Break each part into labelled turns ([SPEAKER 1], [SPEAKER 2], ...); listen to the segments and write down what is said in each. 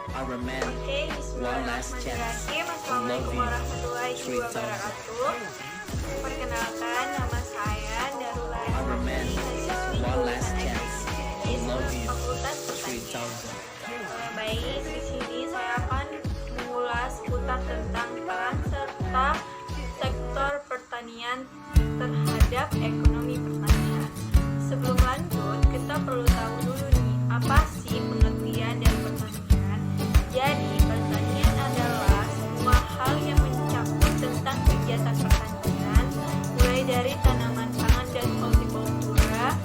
[SPEAKER 1] Oke, bismillahirrahmanirrahim. Assalamualaikum warahmatullahi wabarakatuh. Perkenalkan, nama saya Darula mahasiswi Fakultas Pertanian. Baik, di sini saya akan mengulas seputar tentang peran serta sektor pertanian terhadap ekonomi pertanian. Sebelum lanjut, kita perlu tahu dulu nih, apa sih pengertian dari pertanian? Jadi, pertanian adalah semua hal yang mencakup tentang kegiatan pertanian, mulai dari tanaman pangan dan hortikultura,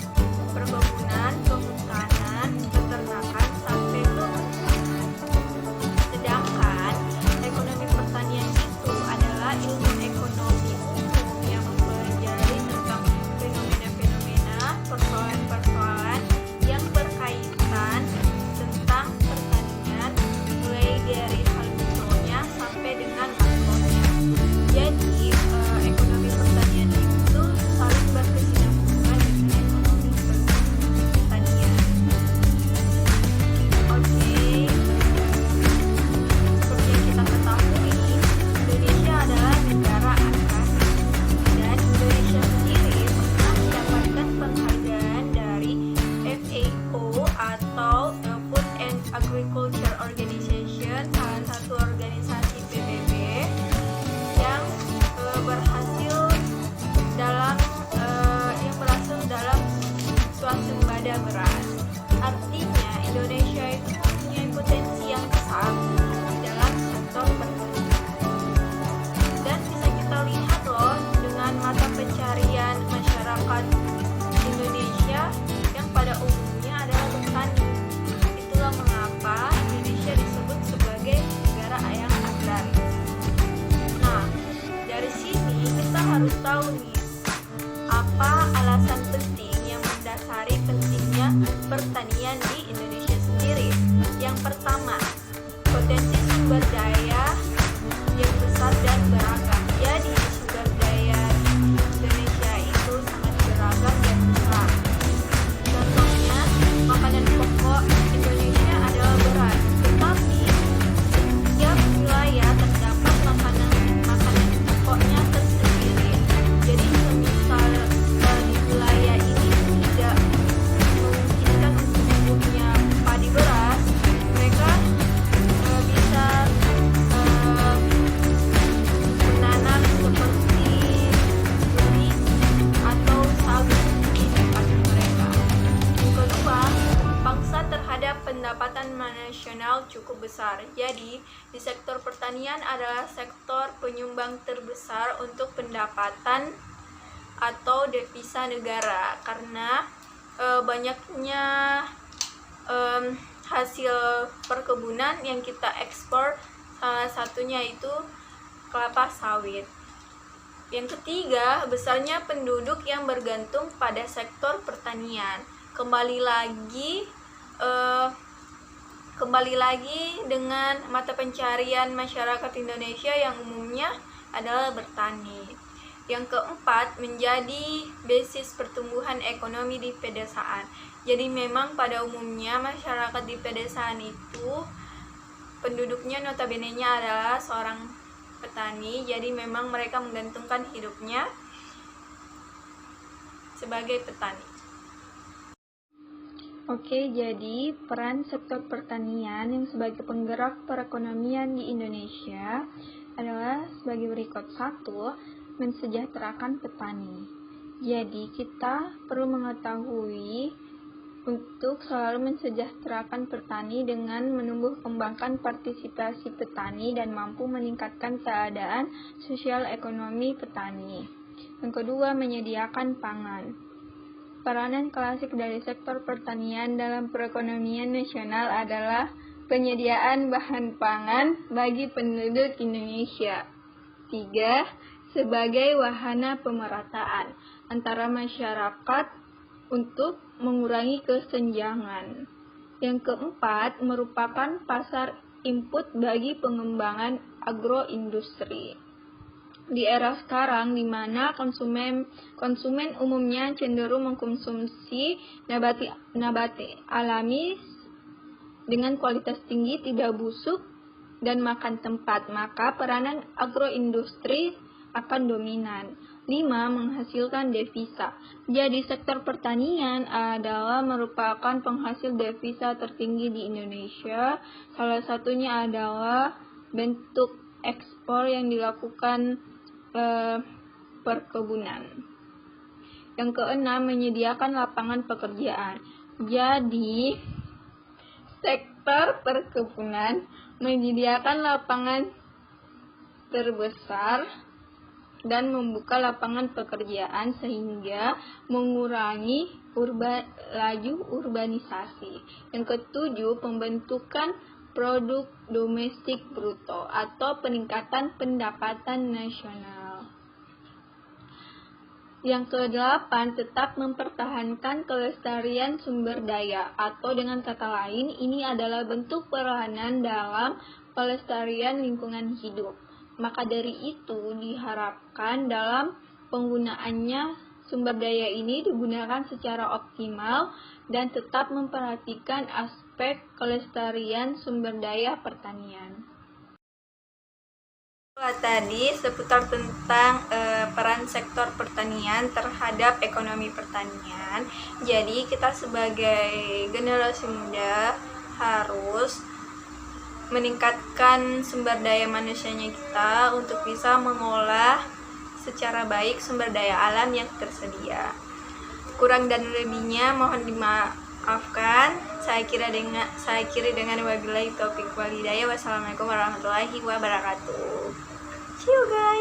[SPEAKER 1] perkebunan, kehutanan, peternakan, sampai kehutanan. Sedangkan, ekonomi pertanian itu adalah ilmu ekonomi umum yang mempelajari tentang fenomena-fenomena, persoalan-persoalan yang berkaitan tentang pertanian, mulai dari hal mikronya sampai dengan makronya. Jadi, ekonomi pertanian itu saling berkesinambungan dengan ekonomi pertanian. Oke, seperti yang kita ketahui, Indonesia adalah negara agrari, dan Indonesia sendiri pernah mendapatkan penghargaan dari FAO atau Food and Agriculture Organization, salah satu organisasi PBB yang berhasil dalam swasembada beras. Artinya Indonesia itu mempunyai potensi yang besar di dalam sektor pertanian. Dan bisa kita lihat loh, dengan mata pencarian masyarakat Indonesia yang pada umumnya adalah bertani. Itulah mengapa Indonesia disebut sebagai negara yang agraris. Nah, dari sini kita harus tahu nih, apa alasan penting yang mendasari pentingnya pertanian di Indonesia sendiri. Yang pertama, potensi sumber daya yang besar dan beragam. Jadi, sumber daya Indonesia itu sangat beragam dan besar. Contohnya, makanan pokok Indonesia adalah beras, tetapi setiap wilayah terdapat makanan pokoknya tersendiri. Jadi, semisal di wilayah ini tidak memungkinkan untuk mempunyai padi beras, mereka bisa menanam seperti benih atau sagu di tempat mereka. Yang kedua, pangsa terhadap pendapatan nasional cukup besar. Jadi, di sektor pertanian adalah sektor penyumbang terbesar untuk pendapatan atau devisa negara, karena banyaknya hasil perkebunan yang kita ekspor, salah satunya itu kelapa sawit. Yang ketiga, besarnya penduduk yang bergantung pada sektor pertanian. Kembali lagi dengan mata pencarian masyarakat Indonesia yang umumnya adalah bertani. Yang keempat, menjadi basis pertumbuhan ekonomi di pedesaan. Jadi memang pada umumnya masyarakat di pedesaan itu penduduknya notabene-nya adalah seorang petani. Jadi memang mereka menggantungkan hidupnya sebagai petani. Oke, jadi peran sektor pertanian yang sebagai penggerak perekonomian di Indonesia adalah sebagai berikut. 1. Mensejahterakan petani. Jadi kita perlu mengetahui untuk selalu mensejahterakan petani dengan menumbuh kembangkan partisipasi petani dan mampu meningkatkan keadaan sosial ekonomi petani. Yang kedua, menyediakan pangan. Peranan klasik dari sektor pertanian dalam perekonomian nasional adalah penyediaan bahan pangan bagi penduduk Indonesia. 3. Sebagai wahana pemerataan antara masyarakat untuk mengurangi kesenjangan. Yang keempat, merupakan pasar input bagi pengembangan agroindustri. Di era sekarang, di mana konsumen umumnya cenderung mengkonsumsi nabati alami dengan kualitas tinggi, tidak busuk, dan makan tempat, maka peranan agroindustri akan dominan. 5. Menghasilkan devisa. Jadi sektor pertanian adalah merupakan penghasil devisa tertinggi di Indonesia. Salah satunya adalah bentuk ekspor yang dilakukan perkebunan. Yang keenam, menyediakan lapangan pekerjaan. Jadi sektor perkebunan menyediakan lapangan terbesar dan membuka lapangan pekerjaan sehingga mengurangi laju urbanisasi. Yang ketujuh, pembentukan produk domestik bruto atau peningkatan pendapatan nasional. Yang kedelapan, tetap mempertahankan kelestarian sumber daya, atau dengan kata lain, ini adalah bentuk peranan dalam pelestarian lingkungan hidup. Maka dari itu diharapkan dalam penggunaannya sumber daya ini digunakan secara optimal dan tetap memperhatikan aspek kelestarian sumber daya pertanian. Tadi seputar tentang peran sektor pertanian terhadap ekonomi pertanian. Jadi kita sebagai generasi muda harus meningkatkan sumber daya manusianya kita untuk bisa mengolah secara baik sumber daya alam yang tersedia. Kurang dan lebihnya mohon dimaafkan. Saya kira dengan wabillahi taufiq wal hidayah. Wassalamualaikum warahmatullahi wabarakatuh. See you guys.